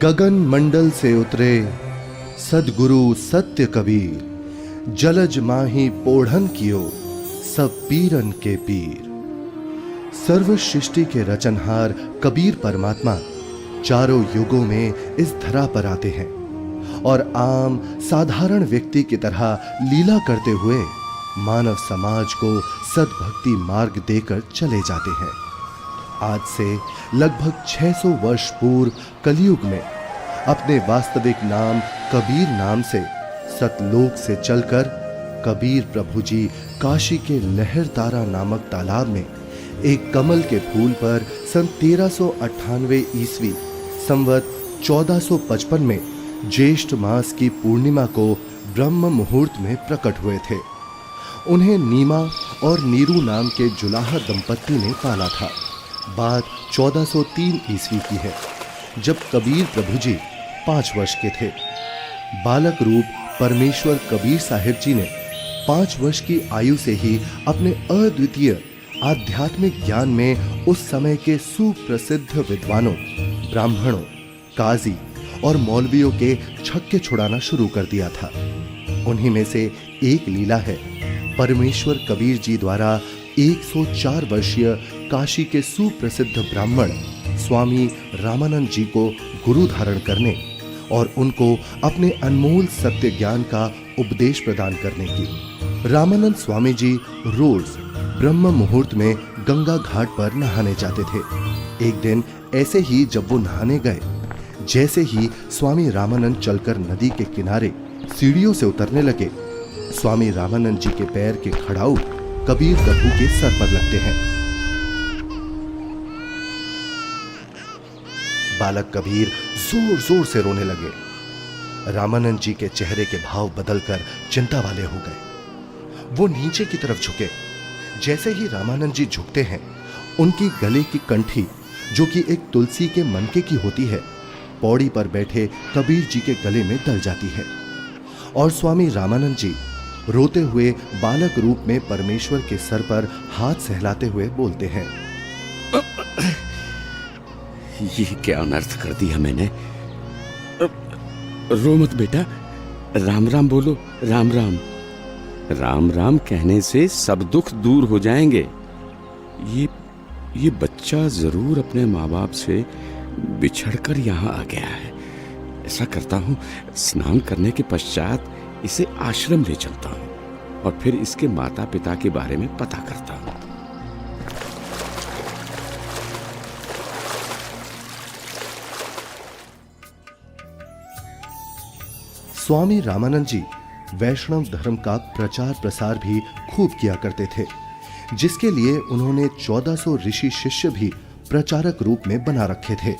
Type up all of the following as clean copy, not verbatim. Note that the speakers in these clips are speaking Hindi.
गगन मंडल से उतरे सदगुरु सत्य कबीर, जलज माही पोढ़न कियो सब पीरन के पीर। सर्व सृष्टि के रचनहार कबीर परमात्मा चारों युगों में इस धरा पर आते हैं और आम साधारण व्यक्ति की तरह लीला करते हुए मानव समाज को सद्भक्ति मार्ग देकर चले जाते हैं। आज से लगभग 600 वर्ष पूर्व कलयुग में अपने वास्तविक नाम कबीर नाम से सतलोक से चलकर कबीर प्रभु जी काशी के लहरतारा नामक तालाब में एक कमल के फूल पर सन 1398 ईस्वी संवत 1455 में ज्येष्ठ मास की पूर्णिमा को ब्रह्म मुहूर्त में प्रकट हुए थे। उन्हें नीमा और नीरू नाम के जुलाहा दंपत्ति ने पाला था। बात 1403 ईस्वी की है, जब कबीर प्रभु जी 5 वर्ष के थे। बालक रूप परमेश्वर कबीर साहिब जी ने 5 वर्ष की आयु से ही अपने अद्वितीय आध्यात्मिक ज्ञान में उस समय के सुप्रसिद्ध विद्वानों, ब्राह्मणों, काजी और मौलवियों के छक्के छुड़ाना शुरू कर दिया था। उन्हीं में से एक लीला है परमेश्वर कबीर जी द्वारा 104 वर्षीय काशी के सुप्रसिद्ध ब्राह्मण स्वामी रामानंद जी को गुरु धारण करने और उनको अपने अनमोल सत्य ज्ञान का उपदेश प्रदान करने की। रामानंद स्वामी जी रोज ब्रह्म मुहूर्त में गंगा घाट पर नहाने जाते थे। एक दिन ऐसे ही जब वो नहाने गए, जैसे ही स्वामी रामानंद चलकर नदी के किनारे सीढ़ियों से उतरने लगे, स्वामी रामानंद जी के पैर के खड़ाऊ कबीर प्रभु के सर पर लगते हैं। बालक कबीर जोर जोर से रोने लगे। रामानंद जी के चेहरे के भाव बदलकर चिंता वाले हो गए। वो नीचे की तरफ झुके। जैसे ही रामानंद जी झुकते हैं, उनकी गले की कंठी, जो कि एक तुलसी के मनके की होती है, पौड़ी पर बैठे कबीर जी के गले में दल जाती है और स्वामी रामानंद जी रोते हुए बालक रूप में परमेश्वर के सर पर हाथ सहलाते हुए बोलते हैं, ये क्या अनर्थ कर दिया मैंने। रो मत बेटा, राम राम बोलो। राम राम। राम राम कहने से सब दुख दूर हो जाएंगे। ये बच्चा जरूर अपने माँ बाप से बिछड़कर यहाँ आ गया है। ऐसा करता हूँ, स्नान करने के पश्चात इसे आश्रम ले चलता हूँ और फिर इसके माता पिता के बारे में पता करता हूँ। स्वामी रामानंद जी वैष्णव धर्म का प्रचार प्रसार भी खूब किया करते थे, जिसके लिए उन्होंने 1400 ऋषि शिष्य भी प्रचारक रूप में बना रखे थे।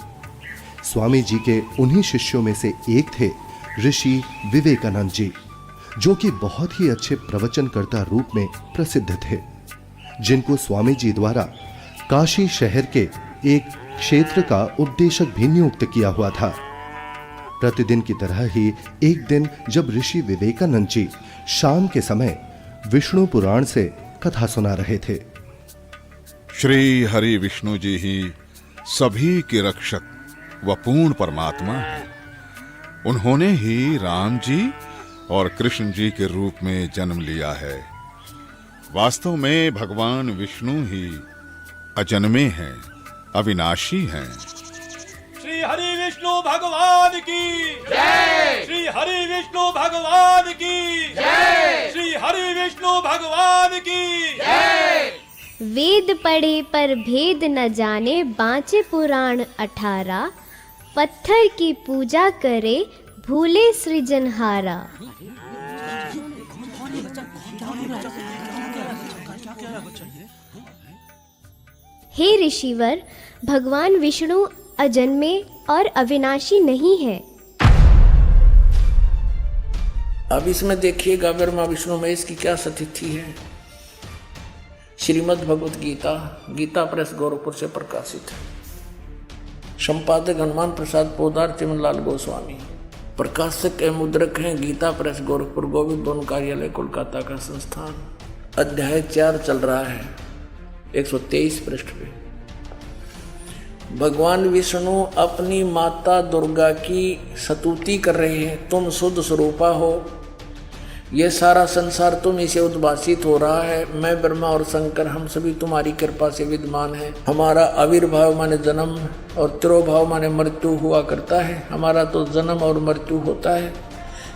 स्वामी जी के उन्हीं शिष्यों में से एक थे ऋषि विवेकानंद जी, जो कि बहुत ही अच्छे प्रवचनकर्ता रूप में प्रसिद्ध थे, जिनको स्वामी जी द्वारा काशी शहर के एक क्षेत्र का उपदेशक भी नियुक्त किया हुआ था। प्रतिदिन की तरह ही एक दिन जब ऋषि विवेकानंद जी शाम के समय विष्णु पुराण से कथा सुना रहे थे। श्री हरि विष्णु जी ही सभी के रक्षक व पूर्ण परमात्मा है। उन्होंने ही राम जी और कृष्ण जी के रूप में जन्म लिया है। वास्तव में भगवान विष्णु ही अजन्मे हैं, अविनाशी हैं। श्री हरि विष्णु भगवान की जय। श्री हरि विष्णु भगवान की जय। श्री हरि विष्णु भगवान की जय। वेद पढ़े पर भेद न जाने, बाँचे पुराण 18। पत्थर की पूजा करे, भूले सृजनहारा। हे ऋषिवर, भगवान विष्णु अजन्मे और अविनाशी नहीं है। अब इसमें देखिएगा ब्रह्मा विष्णु महेश की क्या स्थिति है। श्रीमद् भगवत गीता, गीता प्रेस गोरखपुर से प्रकाशित है। संपादक हनुमान प्रसाद पोदार, चिमनलाल गोस्वामी। प्रकाशक एवं मुद्रक हैं गीता प्रेस गोरखपुर, गोविंद वन कार्यालय कोलकाता का संस्थान। अध्याय 4 चल रहा है, 123 पृष्ठ पे। भगवान विष्णु अपनी माता दुर्गा की स्तुति कर रहे हैं, तुम शुद्ध स्वरूपा हो, ये सारा संसार तुम इसे उद्भासित हो रहा है। मैं ब्रह्मा और शंकर हम सभी तुम्हारी कृपा से विद्यमान हैं। हमारा आविर्भाव माने जन्म और तिरोभाव माने मृत्यु हुआ करता है। हमारा तो जन्म और मृत्यु होता है,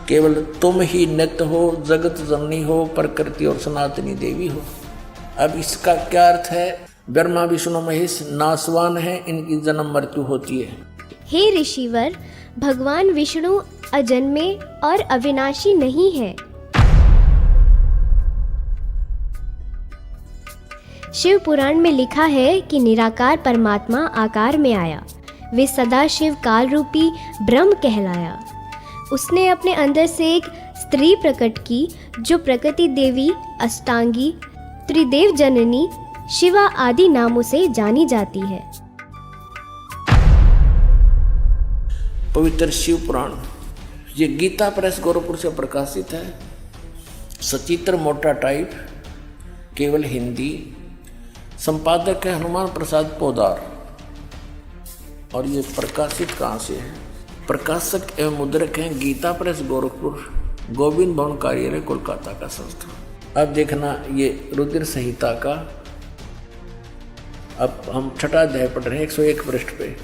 केवल तुम ही नित्य हो, जगत जननी हो, प्रकृति और सनातनी देवी हो। अब इसका क्या अर्थ है? ब्रह्मा विष्णु महेश नाशवान है, इनकी जन्म मृत्यु होती है। हे ऋषिवर, भगवान विष्णु अजन्मे और अविनाशी नहीं है। शिव पुराण में लिखा है कि निराकार परमात्मा आकार में आया, वे सदा शिव काल रूपी ब्रह्म कहलाया। उसने अपने अंदर से एक स्त्री प्रकट की जो प्रकृति देवी, अष्टांगी, त्रिदेव जननी, शिवा आदि नामों से जानी जाती है। पवित्र शिव पुराण ये गीता प्रेस गोरखपुर से प्रकाशित है। सचित्र मोटा टाइप, केवल हिंदी। संपादक है हनुमान प्रसाद पोदार। और ये प्रकाशित कहाँ से है? प्रकाशक एवं मुद्रक हैं गीता प्रेस गोरखपुर, गोविंद भवन कार्यालय कोलकाता का संस्था। अब देखना ये रुद्र संहिता का, अब हम छठा अध्याय पढ़ रहे हैं 101 पृष्ठ पे।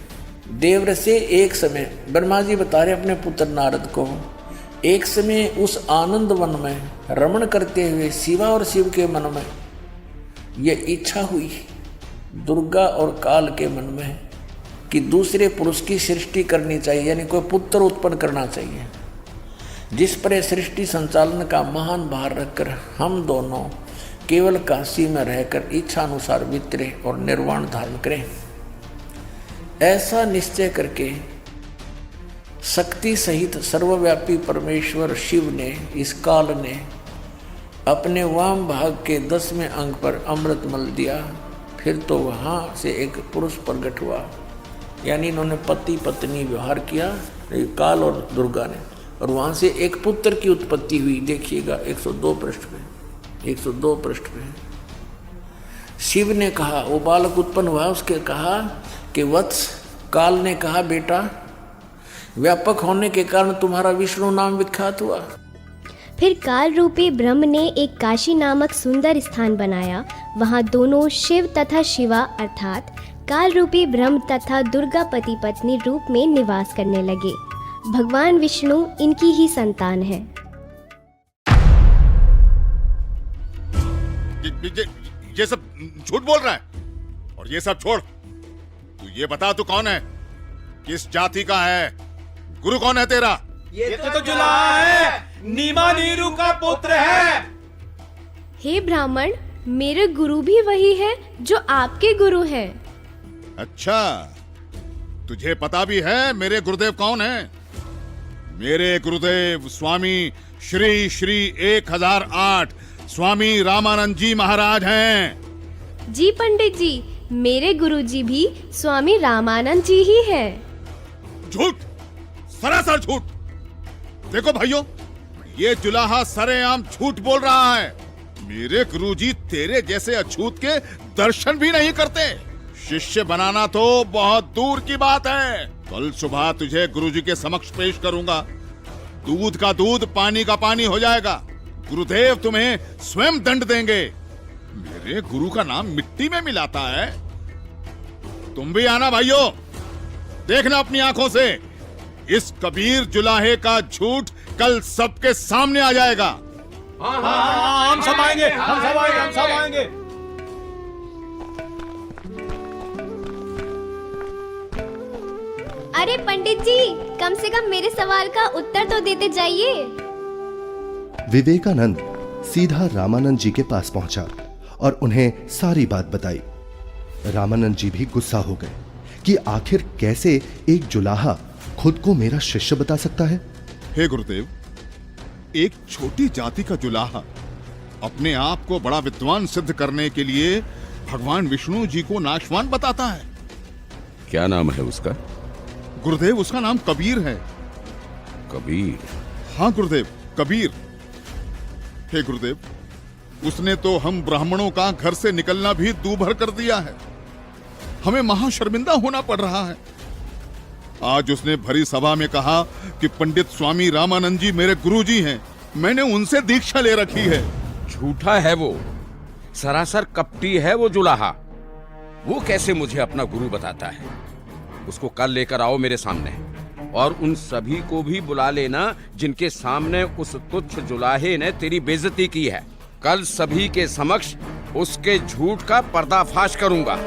देवर से एक समय ब्रह्मा जी बता रहे अपने पुत्र नारद को, एक समय उस आनंद वन में रमण करते हुए शिवा और शिव के मन में यह इच्छा हुई, दुर्गा और काल के मन में, कि दूसरे पुरुष की सृष्टि करनी चाहिए, यानी कोई पुत्र उत्पन्न करना चाहिए, जिस पर सृष्टि संचालन का महान भार रखकर हम दोनों केवल काशी में रहकर इच्छा अनुसार वितरे और निर्वाण धारण करें। ऐसा निश्चय करके शक्ति सहित सर्वव्यापी परमेश्वर शिव ने, इस काल ने, अपने वाम भाग के 10वें अंग पर अमृत मल दिया। फिर तो वहाँ से एक पुरुष प्रकट हुआ, यानी इन्होंने पति पत्नी व्यवहार किया, काल और दुर्गा ने, और वहाँ से एक पुत्र की उत्पत्ति हुई। देखिएगा 102 पृष्ठ पे, 102 पृष्ठ पे। शिव ने कहा, वो बालक उत्पन्न हुआ, उसके कहा कि वत्स, काल ने कहा बेटा, व्यापक होने के कारण तुम्हारा विष्णु नाम विख्यात हुआ। फिर काल रूपी ब्रह्म ने एक काशी नामक सुंदर स्थान बनाया। वहाँ दोनों शिव तथा शिवा अर्थात काल रूपी ब्रह्म तथा दुर्गा पति पत्नी रूप में निवास करने लगे। भगवान विष्णु इनकी ही संतान है। ये सब झूठ बोल रहा है। और ये सब छोड़, तू ये बता तू कौन है, किस जाति का है, गुरु कौन है तेरा? ये तो जुलाहा है, नीमा नीरू का पुत्र है। हे ब्राह्मण, मेरे गुरु भी वही है जो आपके गुरु हैं। अच्छा, तुझे पता भी है मेरे गुरुदेव कौन है? मेरे गुरुदेव स्वामी श्री श्री 1008 स्वामी रामानंद जी महाराज हैं। जी पंडित जी, मेरे गुरुजी भी स्वामी रामानंद जी ही हैं। झूठ, सरासर झूठ। देखो भाइयों, ये जुलाहा सरेआम झूठ बोल रहा है। मेरे गुरुजी तेरे जैसे अछूत के दर्शन भी नहीं करते। शिष्य बनाना तो बहुत दूर की बात है। कल सुबह तुझे गुरुजी के समक्ष पेश करूंगा। दूध का दूध, पानी का पानी हो जाएगा। गुरुदेव तुम्हें स्वयं दंड देंगे। मेरे गुरु का नाम मिट्टी में मिलाता है। तुम भी आना भाइयों, देखना अपनी आंखों से। इस कबीर जुलाहे का झूठ कल सबके सामने आ जाएगा। हाँ, हम सब आएंगे, हम सब आएंगे, हम सब आएंगे। अरे पंडित जी, कम से कम मेरे सवाल का उत्तर तो देते जाइए। विवेकानंद सीधा रामानंद जी के पास पहुंचा और उन्हें सारी बात बताई। रामानंद जी भी गुस्सा हो गए कि आखिर कैसे एक जुलाहा खुद को मेरा शिष्य बता सकता है। हे गुरुदेव, एक छोटी जाति का जुलाहा अपने आप को बड़ा विद्वान सिद्ध करने के लिए भगवान विष्णु जी को नाशवान बताता है। क्या नाम है उसका? गुरुदेव, उसका नाम कबीर है। कबीर? हाँ गुरुदेव, कबीर। हे गुरुदेव, उसने तो हम ब्राह्मणों का घर से निकलना भी दूभर कर दिया है। हमें महाशर्मिंदा होना पड़ रहा है। आज उसने भरी सभा में कहा कि पंडित स्वामी रामानंद जी मेरे गुरुजी हैं, मैंने उनसे दीक्षा ले रखी है। झूठा है वो, सरासर कपटी है वो जुलाहा। वो कैसे मुझे अपना गुरु बताता है? उसको कल लेकर आओ मेरे सामने, और उन सभी को भी बुला लेना जिनके सामने उस तुच्छ जुलाहे ने तेरी बेइज्जती की है। कल सभी के समक्ष उसके झूठ का पर्दाफाश करूंगा।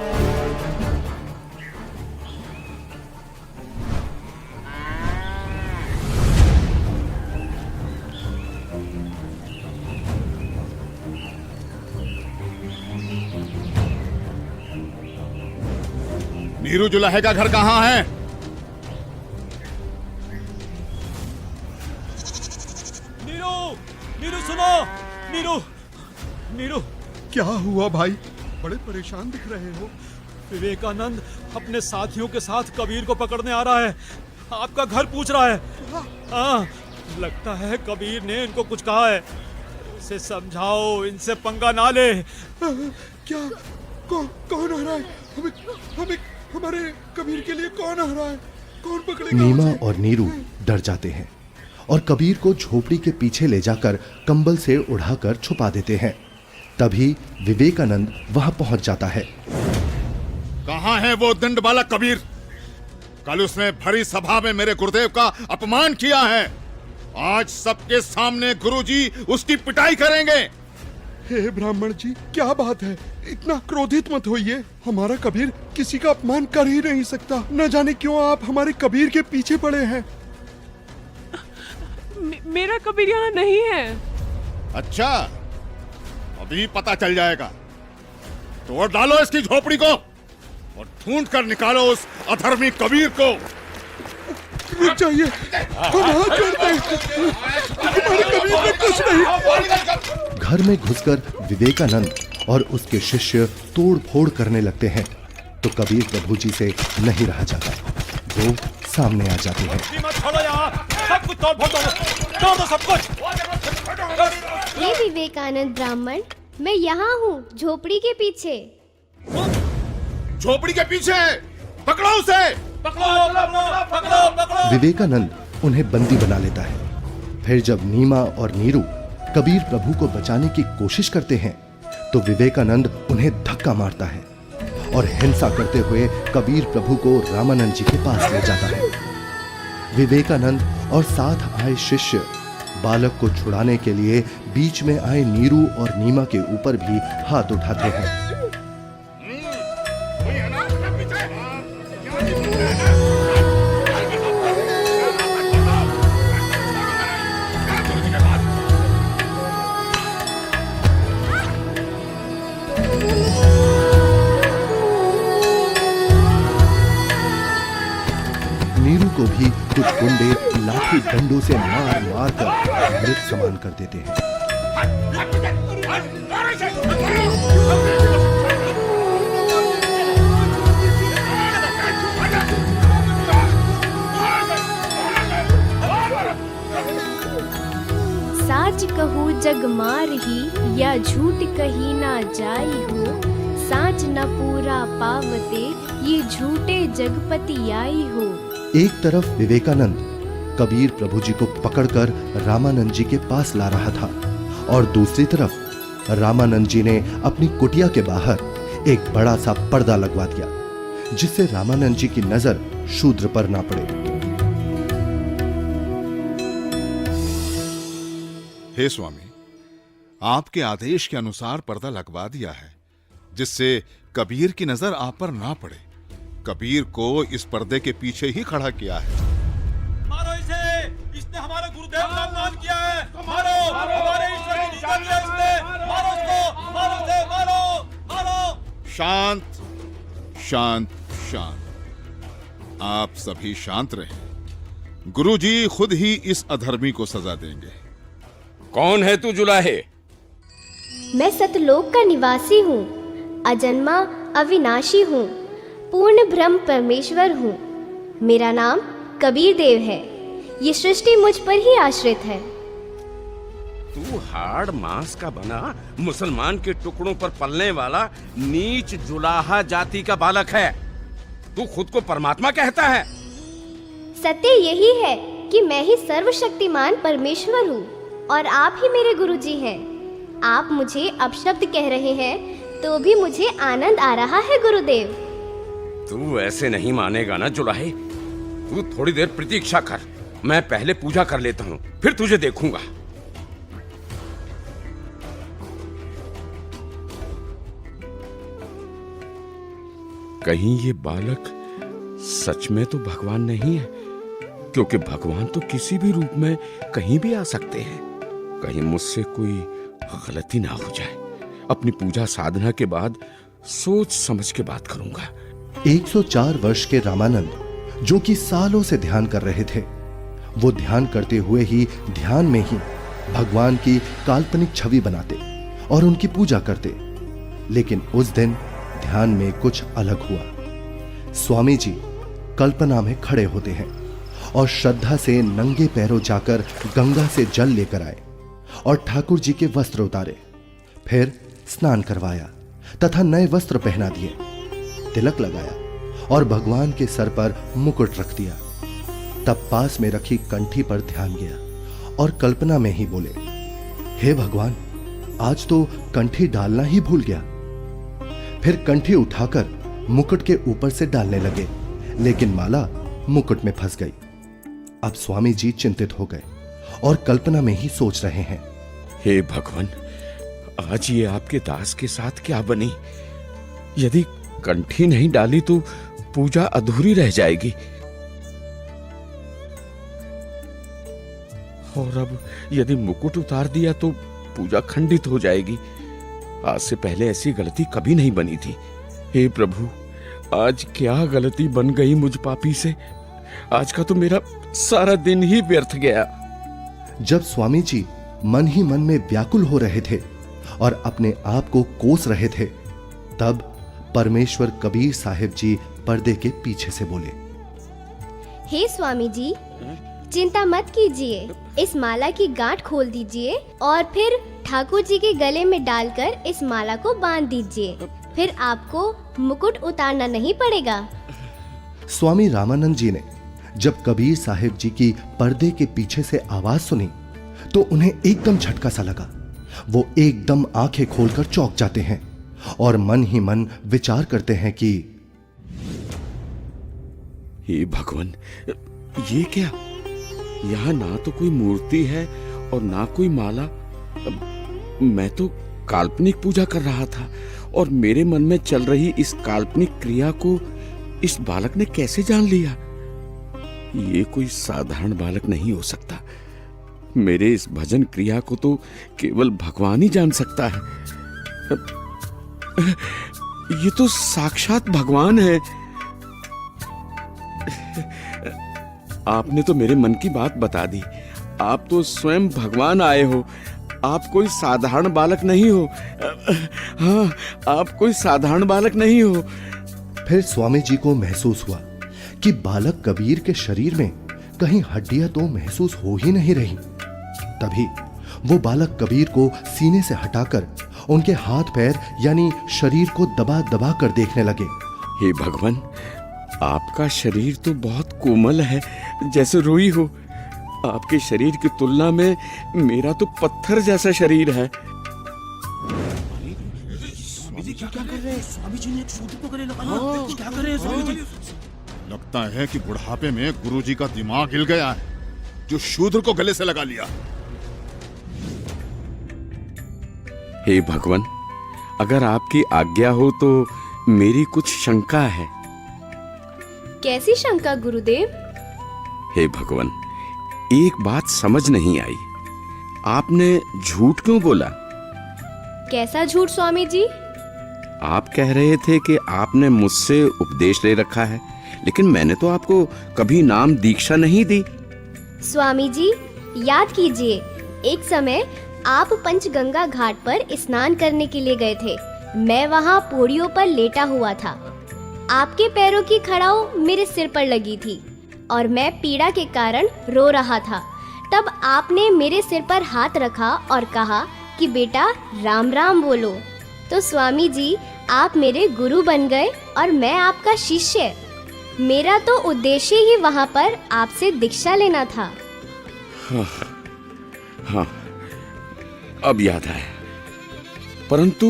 नीरू जुलाहे का घर कहाँ है? नीरू, नीरू सुनो, नीरू, नीरू। क्या हुआ भाई? बड़े परेशान दिख रहे हो। विवेकानंद अपने साथियों के साथ कबीर को पकड़ने आ रहा है। आपका घर पूछ रहा है। हाँ, लगता है कबीर ने इनको कुछ कहा है। इसे समझाओ, इनसे पंगा ना ले। क्या? कौन आ रहा है? हमें हमारे कबीर के लिए कौन आ रहा है? कौन पकड़ेगा? नीमा और नीरू डर जाते हैं और कबीर को झोपड़ी के पीछे ले जाकर कंबल से उड़ाकर छुपा देते हैं। तभी विवेकानंद वहां पहुंच जाता है। कहाँ है वो दंड वाला कबीर? कल उसने भरी सभा में मेरे गुरुदेव का अपमान किया है। आज सबके सामने गुरुजी उसकी पिटाई करेंगे। हे ब्राह्मण जी, क्या बात है? इतना क्रोधित मत होइए। हमारा कबीर किसी का अपमान कर ही नहीं सकता। न जाने क्यों आप हमारे कबीर के पीछे पड़े हैं। मेरा कबीर यहाँ नहीं है। अच्छा, अभी पता चल जाएगा। तोड़ डालो इसकी झोपड़ी को और ढूंढ कर निकालो उस अधर्मी कबीर को। रुक जाइए, हम हाथ जोड़ते हैं। हमारे कबीर ने कुछ नहीं। घर में घुसकर विवेकानंद और उसके शिष्य तोड़ फोड़ करने लगते हैं तो कबीर प्रभु जी से नहीं रहा जाता। वो सामने आ जाते हैं। मत छोड़ो यहाँ, सब कुछ तोड़ फोड़ दो, सब कुछ। ये विवेकानंद ब्राह्मण, मैं यहाँ हूँ झोपड़ी के पीछे। झोपड़ी के पीछे पकड़ो उसे। पकड़ो। विवेकानंद उन्हें बंदी बना लेता है। फिर जब नीमा और नीरू कबीर प्रभु को बचाने की कोशिश करते हैं तो विवेकानंद उन्हें धक्का मारता है और हिंसा करते हुए कबीर प्रभु को रामानंद जी के पास ले जाता है। विवेकानंद और साथ आए शिष्य बालक को छुड़ाने के लिए बीच में आए नीरू और नीमा के ऊपर भी हाथ उठाते हैं। नीरू को भी कुछ गुंडे लाठी डंडों से मार मार कर मृत समान कर देते हैं। साच कहू जग मार ही, या झूठ कही ना जाई हो। साच न पूरा पावते, ये झूठे जगपति आई हो। एक तरफ विवेकानंद कबीर प्रभु जी को पकड़कर रामानंद जी के पास ला रहा था और दूसरी तरफ रामानंद जी ने अपनी कुटिया के बाहर एक बड़ा सा पर्दा लगवा दिया जिससे रामानंद जी की नजर शूद्र पर ना पड़े। हे स्वामी, आपके आदेश के अनुसार पर्दा लगवा दिया है जिससे कबीर की नजर आप पर ना पड़े। कबीर को इस पर्दे के पीछे ही खड़ा किया है। मारो इसे, इसने हमारे गुरुदेव का अपमान किया है। मारो, हमारे ईश्वर की निंदा की है इसने। मारो इसको, मारो इसे, मारो। शांत शांत शांत। आप सभी शांत रहें। गुरुजी खुद ही इस अधर्मी को सजा देंगे। कौन है तू जुलाहे? मैं सतलोक का निवासी हूँ, अजन्मा अविनाशी हूँ, पूर्ण ब्रह्म परमेश्वर हूँ। मेरा नाम कबीर देव है। ये सृष्टि मुझ पर ही आश्रित है। तू हाड़ मांस का बना मुसलमान के टुकड़ों पर पलने वाला नीच जुलाहा जाति का बालक है। तू खुद को परमात्मा कहता है। सत्य यही है कि मैं ही सर्वशक्तिमान परमेश्वर हूँ और आप ही मेरे गुरुजी हैं। आप मुझे अपशब्द कह रहे हैं तो भी मुझे आनंद आ रहा है गुरुदेव। तू ऐसे नहीं मानेगा ना जुलाहे। तू थोड़ी देर प्रतीक्षा कर, मैं पहले पूजा कर लेता हूँ, फिर तुझे देखूंगा। कहीं ये बालक सच में तो भगवान नहीं है, क्योंकि भगवान तो किसी भी रूप में कहीं भी आ सकते हैं। कहीं मुझसे कोई गलती ना हो जाए। अपनी पूजा साधना के बाद सोच समझ के बात करूंगा। 104 वर्ष के रामानंद, जो कि सालों से ध्यान कर रहे थे, वो ध्यान करते हुए ही ध्यान में ही भगवान की काल्पनिक छवि बनाते और उनकी पूजा करते। लेकिन उस दिन ध्यान में कुछ अलग हुआ। स्वामी जी कल्पना में खड़े होते हैं और श्रद्धा से नंगे पैरों जाकर गंगा से जल लेकर आए और ठाकुर जी के वस्त्र उतारे, फिर स्नान करवाया तथा नए वस्त्र पहना दिए, तिलक लगाया और भगवान के सर पर मुकुट रख दिया। तब पास में रखी कंठी पर ध्यान गया और कल्पना में ही बोले, हे भगवान, आज तो कंठी डालना ही भूल गया। फिर कंठी उठाकर मुकुट के ऊपर से डालने लगे, लेकिन माला मुकुट में फंस गई। अब स्वामी जी चिंतित हो गए और कल्पना में ही सोच रहे हैं, हे भगवान, आज ये आपके दास के साथ क्या बनी? यदि कंठी नहीं डाली तो पूजा अधूरी रह जाएगी। और अब यदि मुकुट उतार दिया तो पूजा खंडित हो जाएगी। आज से पहले ऐसी गलती कभी नहीं बनी थी। हे प्रभु, आज क्या गलती बन गई मुझ पापी से। आज का तो मेरा सारा दिन ही व्यर्थ गया। जब स्वामी जी मन ही मन में व्याकुल हो रहे थे और अपने आप को कोस रहे थे, तब परमेश्वर कबीर साहिब जी पर्दे के पीछे से बोले, हे स्वामी जी, चिंता मत कीजिए, इस माला की गांठ खोल दीजिए और फिर ठाकुर जी के गले में डालकर इस माला को बांध दीजिए, फिर आपको मुकुट उतारना नहीं पड़ेगा। स्वामी रामानंद जी ने जब कबीर साहिब जी की पर्दे के पीछे से आवाज सुनी तो उन्हें एकदम झटका सा लगा। वो एकदम आंखें खोलकर चौंक जाते हैं और मन ही मन विचार करते हैं कि हे भगवान, ये क्या? यहाँ ना तो कोई मूर्ति है और ना कोई माला। मैं तो काल्पनिक पूजा कर रहा था और मेरे मन में चल रही इस काल्पनिक क्रिया को इस बालक ने कैसे जान लिया? ये कोई साधारण बालक नहीं हो सकता। मेरे इस भजन क्रिया को तो केवल भगवान ही जान सकता है। ये तो साक्षात भगवान है। आपने तो मेरे मन की बात बता दी। आप तो स्वयं भगवान आए हो। आप कोई साधारण बालक नहीं हो। हाँ, आप कोई साधारण बालक नहीं हो। फिर स्वामी जी को महसूस हुआ कि बालक कबीर के शरीर में कहीं हड्डियां तो महसूस हो ही नहीं रही। तभी वो बालक कबीर को सीने से हटाकर उनके हाथ पैर यानी शरीर को दबा दबा कर देखने लगे। हे भगवान, आपका शरीर तो बहुत कोमल है, जैसे रुई हो। आपके शरीर की तुलना में मेरा तो पत्थर जैसा शरीर है। लगता है कि बुढ़ापे में गुरुजी का दिमाग हिल गया है, जो शूद्र को गले से लगा लिया। हे भगवान, अगर आपकी आज्ञा हो तो मेरी कुछ शंका है। कैसी शंका गुरुदेव? हे भगवान, एक बात समझ नहीं आई। आपने झूठ क्यों बोला? कैसा झूठ स्वामी जी? आप कह रहे थे कि आपने मुझसे उपदेश ले रखा है, लेकिन मैंने तो आपको कभी नाम दीक्षा नहीं दी। स्वामी जी, याद कीजिए, एक समय आप पंचगंगा घाट पर स्नान करने के लिए गए थे। मैं वहाँ पौड़ियों पर लेटा हुआ था। आपके पैरों की खड़ाऊ मेरे सिर पर लगी थी और मैं पीड़ा के कारण रो रहा था। तब आपने मेरे सिर पर हाथ रखा और कहा कि बेटा राम राम बोलो। तो स्वामी जी, आप मेरे गुरु बन गए और मैं आपका शिष्य। मेरा तो उद्देश्य ही वहां पर आपसे दीक्षा लेना था। हाँ, अब याद आया। परंतु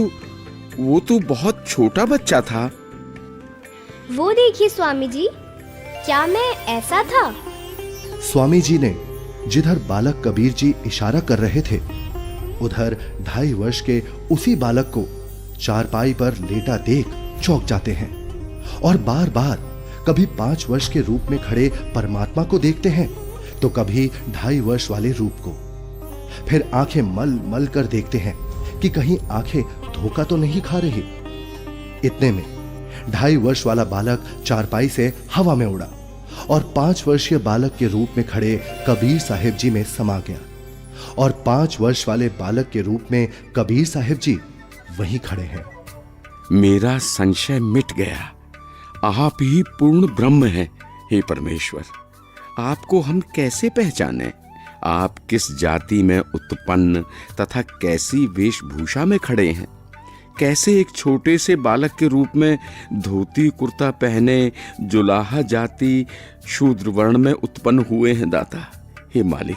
वो तो बहुत छोटा बच्चा था। वो देखिए स्वामी जी, क्या मैं ऐसा था? स्वामी जी ने जिधर बालक कबीर जी इशारा कर रहे थे, उधर 2.5 वर्ष के उसी बालक को चारपाई पर लेटा देख चौंक जाते हैं और बार बार कभी 5 वर्ष के रूप में खड़े परमात्मा को देखते हैं तो कभी 2.5 वर्ष वाले रूप को। फिर आंखें मल मल कर देखते हैं कि कहीं आंखें धोखा तो नहीं खा रही। इतने में 2.5 वर्ष वाला बालक चारपाई से हवा में उड़ा और 5 वर्षीय बालक के रूप में खड़े कबीर साहिब जी में समा गया और 5 वर्ष वाले बालक के रूप में कबीर साहिब जी वहीं खड़े हैं। मेरा संशय मिट गया। आप ही पूर्ण ब्रह्म हैं, हे परमेश्वर। आपको हम कैसे पहचानें? आप किस जाति में उत्पन्न तथा कैसी वेशभूषा में खड़े हैं? कैसे एक छोटे से बालक के रूप में धोती कुर्ता पहने जुलाहा जाति शूद्र वर्ण में उत्पन्न हुए हैं दाता? हे मालिक,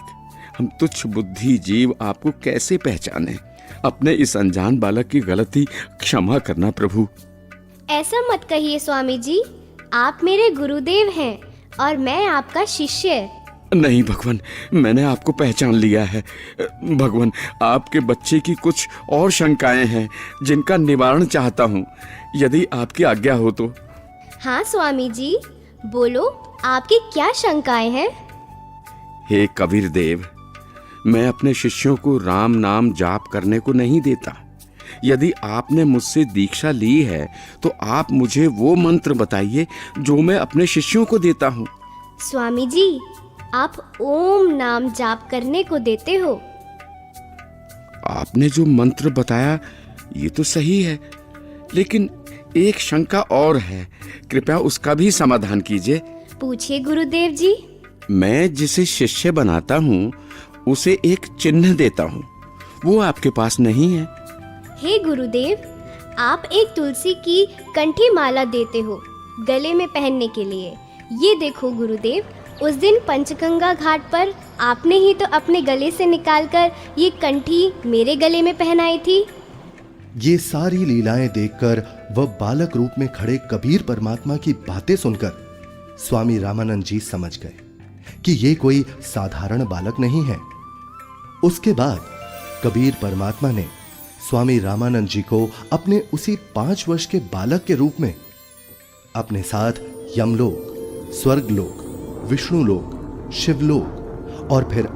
हम तुच्छ बुद्धि जीव आपको कैसे पहचाने? अपने इस अनजान बालक की गलती क्षमा करना प्रभु। ऐसा मत कहिए स्वामी जी, आप मेरे गुरुदेव हैं और मैं आपका शिष्य। नहीं भगवान, मैंने आपको पहचान लिया है। भगवान, आपके बच्चे की कुछ और शंकाएं हैं जिनका निवारण चाहता हूँ, यदि आपकी आज्ञा हो तो। हाँ स्वामी जी, बोलो, आपकी क्या शंकाएं हैं? हे कबीर देव, मैं अपने शिष्यों को राम नाम जाप करने को नहीं देता। यदि आपने मुझसे दीक्षा ली है तो आप मुझे वो मंत्र बताइए जो मैं अपने शिष्यों को देता हूँ। स्वामी जी, आप ओम नाम जाप करने को देते हो। आपने जो मंत्र बताया ये तो सही है, लेकिन एक शंका और है, कृपया उसका भी समाधान कीजिए। पूछिए गुरुदेव जी। मैं जिसे शिष्य बनाता हूँ उसे एक चिन्ह देता हूँ, वो आपके पास नहीं है। हे गुरुदेव, आप एक तुलसी की कंठी माला देते हो गले में पहनने के लिए। ये देखो गुरुदेव, उस दिन पंचगंगा घाट पर आपने ही तो अपने गले से निकालकर ये कंठी मेरे गले में पहनाई थी। ये सारी लीलाएं देखकर वह बालक रूप में खड़े कबीर परमात्मा की बातें सुनकर स्वामी रामानंद जी समझ गए कि ये कोई साधारण बालक नहीं है। उसके बाद कबीर परमात्मा ने स्वामी रामानंद जी को अपने उसी 5 वर्ष के बालक के रूप में अपने साथ यमलोक, स्वर्गलोक, विष्णुलोक, शिवलोक और फिर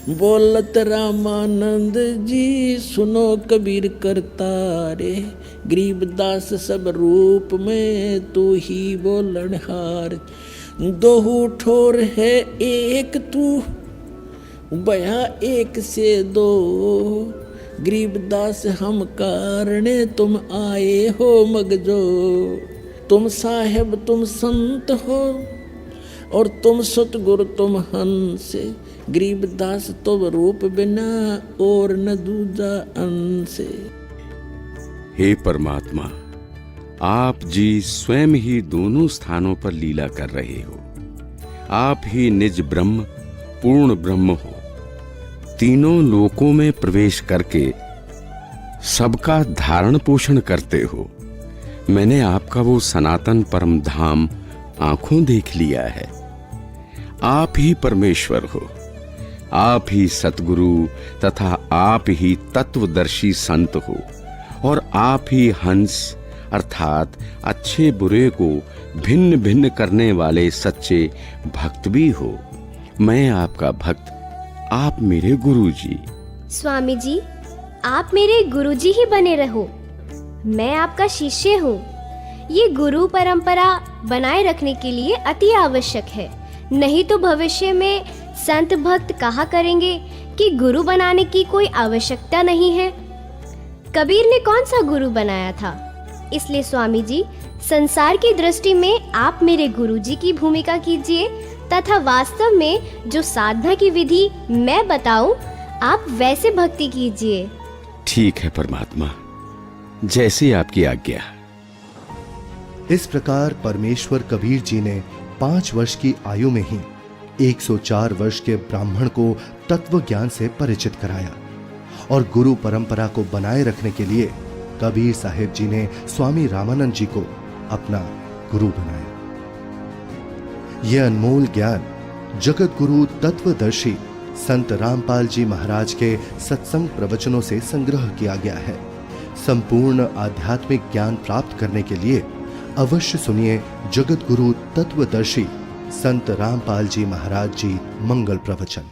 बोलत रामानंद जी सुनो कबीर करतारे, गरीबदास सब रूप में तू ही बोलनहार। दोहू ठोर है एक तू बया एक से दो, गरीबदास हम कारणे तुम आए हो मगजो। तुम साहेब तुम संत हो और तुम सतगुरु तुम हंस, गरीबदास तुम रूप बिना और न दूजा अंश। हे परमात्मा, आप जी स्वयं ही दोनों स्थानों पर लीला कर रहे हो। आप ही निज ब्रह्म पूर्ण ब्रह्म हो। तीनों लोकों में प्रवेश करके सबका धारण पोषण करते हो। मैंने आपका वो सनातन परम धाम आंखों देख लिया है। आप ही परमेश्वर हो, आप ही सतगुरु तथा आप ही तत्वदर्शी संत हो, और आप ही हंस अर्थात अच्छे बुरे को भिन्न भिन्न करने वाले सच्चे भक्त भी हो। मैं आपका भक्त, आप मेरे गुरुजी। स्वामी जी, आप मेरे गुरुजी ही बने रहो। मैं आपका शिष्य हूँ। ये गुरु परंपरा बनाए रखने के लिए अति आवश्यक है, नहीं तो भविष्य में संत भक्त कहा करेंगे कि गुरु बनाने की कोई आवश्यकता नहीं है। कबीर ने कौन सा गुरु बनाया था? इसलिए स्वामी जी, संसार की दृष्टि में आप मेरे गुरुजी की भूमिका कीजिए तथा वास्तव में जो साधना की विधि मैं बताऊं, आप वैसे भक्ति कीजिए। ठीक है परमात्मा, जैसी आपकी आज्ञा। इस प्रकार परमेश्वर कबीर जी ने 5 वर्ष की आयु में ही 104 वर्ष के ब्राह्मण को तत्व ज्ञान से परिचित कराया, और गुरु परंपरा को बनाए रखने के लिए कबीर साहेब जी ने स्वामी रामानंद जी को अपना गुरु बनाया। यह अनमोल ज्ञान जगत गुरु तत्वदर्शी संत रामपाल जी महाराज के सत्संग प्रवचनों से संग्रह किया गया है। संपूर्ण आध्यात्मिक ज्ञान प्राप्त करने के लिए अवश्य सुनिए जगत गुरु तत्वदर्शी संत रामपाल जी महाराज जी मंगल प्रवचन।